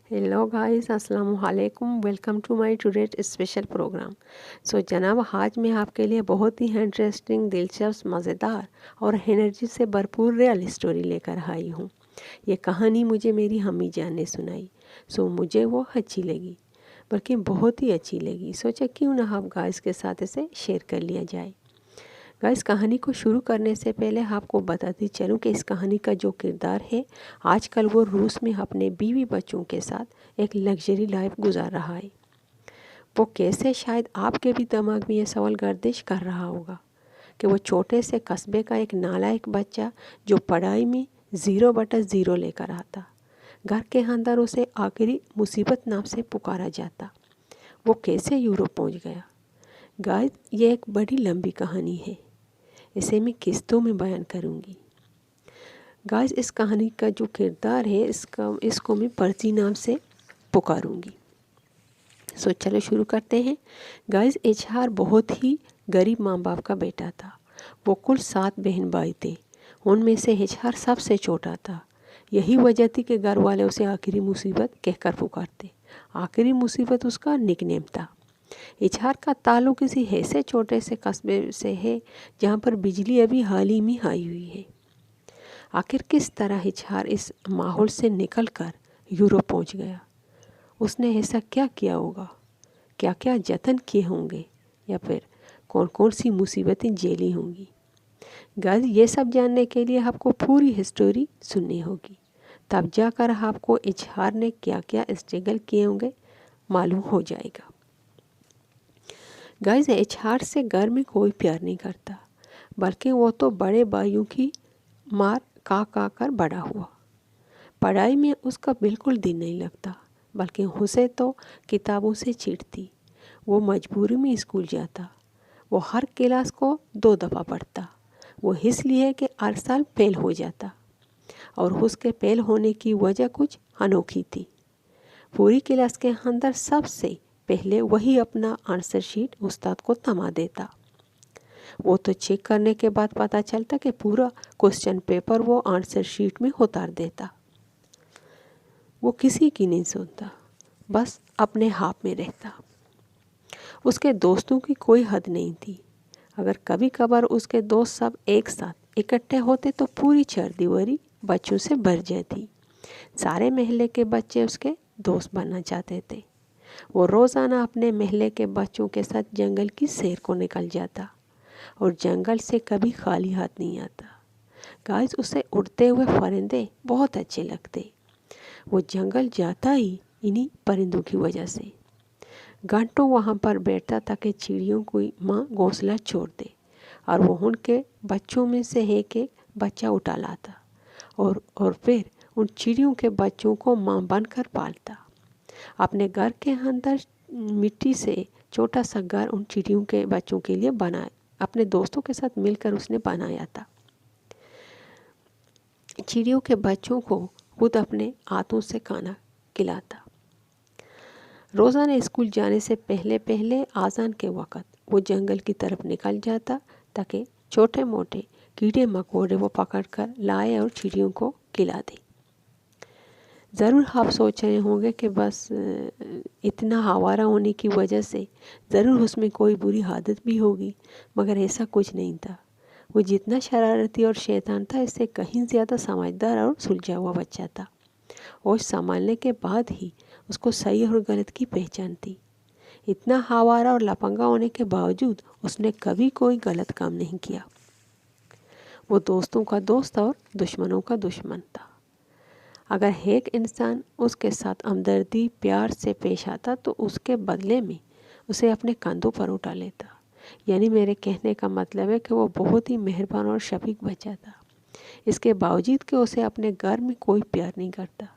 Hello guys, अस्सलाम वालेकुम। Welcome to my today special program. जनाब, आज मैं आपके लिए बहुत ही इंटरेस्टिंग, दिलचस्प, मज़ेदार और एनर्जी से भरपूर रियल स्टोरी लेकर आई हूँ। ये कहानी मुझे मेरी अम्मी जान ने सुनाई। मुझे वो अच्छी लगी, बल्कि बहुत ही अच्छी लगी। सोचा क्यों ना आप गाइस के साथ इसे शेयर कर लिया जाए। गाइस, कहानी को शुरू करने से पहले आपको बताती चलूँ कि इस कहानी का जो किरदार है, आजकल वो रूस में अपने बीवी बच्चों के साथ एक लग्जरी लाइफ गुजार रहा है। वो कैसे, शायद आपके भी दिमाग में ये सवाल गर्दिश कर रहा होगा कि वो छोटे से कस्बे का एक नालायक बच्चा जो पढ़ाई में 0/0 लेकर आता, घर के अंदर उसे आखिरी मुसीबत नाम से पुकारा जाता, वो कैसे यूरोप पहुंच गया। गाइस, ये एक बड़ी लंबी कहानी है, इसे मैं किस्तों में बयान करूंगी। गाइस, इस कहानी का जो किरदार है, इसको मैं पर्ची नाम से पुकारूंगी। चलो शुरू करते हैं। गाइस, एचआर बहुत ही गरीब माँ बाप का बेटा था। वो कुल 7 बहन भाई थे, उनमें से एचआर सबसे छोटा था। यही वजह थी कि घर वाले उसे आखिरी मुसीबत कहकर पुकारते। आखिरी मुसीबत उसका निकनेम था। एचआर का ताल्लुक किसी ऐसे छोटे से कस्बे से है जहाँ पर बिजली अभी हाल ही में आई हुई है। आखिर किस तरह एचआर इस माहौल से निकलकर यूरोप पहुँच गया? उसने ऐसा क्या किया होगा? क्या क्या जतन किए होंगे, या फिर कौन कौन सी मुसीबतें झेली होंगी? गाइस, ये सब जानने के लिए आपको पूरी स्टोरी सुननी होगी, तब जाकर आपको एचआर ने क्या क्या स्ट्रगल किए होंगे मालूम हो जाएगा। गाइस, एचआर से घर में कोई प्यार नहीं करता, बल्कि वो तो बड़े भाइयों की मार खा कर बड़ा हुआ। पढ़ाई में उसका बिल्कुल दिन नहीं लगता, बल्कि उसे तो किताबों से चिढ़ती। वो मजबूरी में स्कूल जाता। वो हर क्लास को 2 दफ़ा पढ़ता। वो इसलिए कि हर साल फेल हो जाता, और उसके फेल होने की वजह कुछ अनोखी थी। पूरी क्लास के अंदर सबसे पहले वही अपना आंसर शीट उस्ताद को थमा देता। वो तो चेक करने के बाद पता चलता कि पूरा क्वेश्चन पेपर वो आंसर शीट में उतार देता। वो किसी की नहीं सुनता, बस अपने हाथ में रहता। उसके दोस्तों की कोई हद नहीं थी। अगर कभी कभार उसके दोस्त सब एक साथ इकट्ठे होते तो पूरी चरदीवारी बच्चों से भर जाती। सारे महल्ले के बच्चे उसके दोस्त बनना चाहते थे। वो रोज़ाना अपने महल्ले के बच्चों के साथ जंगल की सैर को निकल जाता, और जंगल से कभी खाली हाथ नहीं आता। गाइस, उसे उड़ते हुए परिंदे बहुत अच्छे लगते। वो जंगल जाता ही इन्हीं परिंदों की वजह से। घंटों वहाँ पर बैठता ताकि चिड़ियों की माँ घोंसला छोड़ दे, और वो उनके बच्चों में से एक बच्चा उठा लाता, और फिर उन चिड़ियों के बच्चों को माँ बनकर पालता। अपने घर के अंदर मिट्टी से छोटा सा घर उन चिड़ियों के बच्चों के लिए बनाया, अपने दोस्तों के साथ मिलकर उसने बनाया था। चिड़ियों के बच्चों को खुद अपने हाथों से खाना खिलाता। रोज़ाना स्कूल जाने से पहले पहले आज़ान के वक़्त वो जंगल की तरफ निकल जाता, ताकि छोटे मोटे कीड़े मकोड़े वो पकड़ कर लाए और चिड़ियों को खिला दे। ज़रूर आप सोच रहे होंगे कि बस इतना आवारा होने की वजह से ज़रूर उसमें कोई बुरी आदत भी होगी, मगर ऐसा कुछ नहीं था। वो जितना शरारती और शैतान था, इससे कहीं ज़्यादा समझदार और सुलझा हुआ बच्चा था। और संभालने के बाद ही उसको सही और गलत की पहचान थी। इतना आवारा और लफंगा होने के बावजूद उसने कभी कोई गलत काम नहीं किया। वो दोस्तों का दोस्त और दुश्मनों का दुश्मन था। अगर एक इंसान उसके साथ हमदर्दी प्यार से पेश आता तो उसके बदले में उसे अपने कंधों पर उठा लेता। यानी मेरे कहने का मतलब है कि वो बहुत ही मेहरबान और शफीक बच्चा था। इसके बावजूद कि उसे अपने घर में कोई प्यार नहीं करता,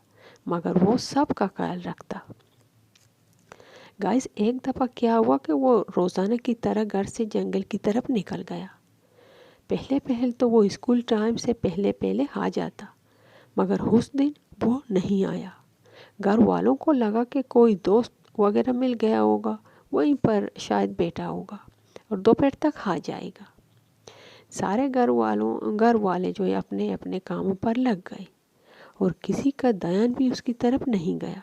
मगर वो सब का ख्याल रखता। गाइस, एक दफ़ा क्या हुआ कि वो रोज़ाना की तरह घर से जंगल की तरफ निकल गया। पहले तो वो स्कूल टाइम से पहले पहले आ जाता, मगर उस दिन वो नहीं आया। घर वालों को लगा कि कोई दोस्त वगैरह मिल गया होगा, वहीं पर शायद बैठा होगा और दोपहर तक आ जाएगा। सारे घर वाले जो है अपने अपने कामों पर लग गए, और किसी का ध्यान भी उसकी तरफ नहीं गया।